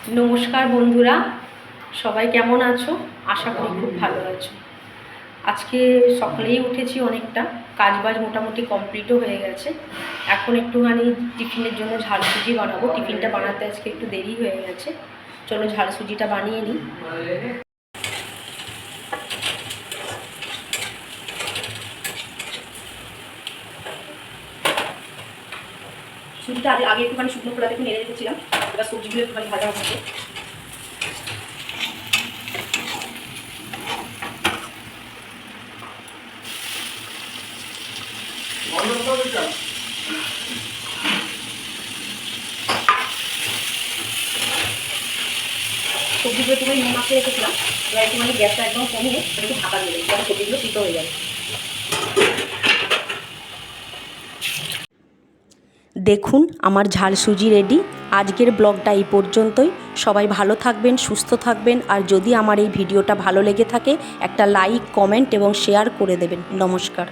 নমস্কার বন্ধুরা, সবাই কেমন আছো? আশা করি খুব ভালো আছো। আজকে সকালেই উঠেছি, অনেকটা কাজবাজ মোটামুটি কমপ্লিটও হয়ে গেছে। এখন একটুখানি টিফিনের জন্য ঝাল সুজি বানাবো। টিফিনটা বানাতে আজকে একটু দেরি হয়ে গেছে। চলো ঝাল সুজিটা বানিয়ে নিই। সুজিটা আগে একটুখানি শুকনো খোলাতে একটু নেড়ে রেখেছিলাম। এবার সবজিগুলো একটুখানি ভাজা হচ্ছে। সবজিগুলো একটুখানি নুন মাখিয়ে রেখেছিলাম। এবার একটুখানি গ্যাসটা একদম কমিয়ে একটু ঢাকা দিয়ে দেবো, তাহলে সবজিগুলো সিদ্ধ হয়ে যাবে। দেখুন আমার ঝাল সুজি রেডি। আজকের ব্লগটা এই পর্যন্তই। সবাই ভালো থাকবেন, সুস্থ থাকবেন, আর যদি আমার এই ভিডিওটা ভালো লেগে থাকে একটা লাইক, কমেন্ট এবং শেয়ার করে দেবেন। নমস্কার।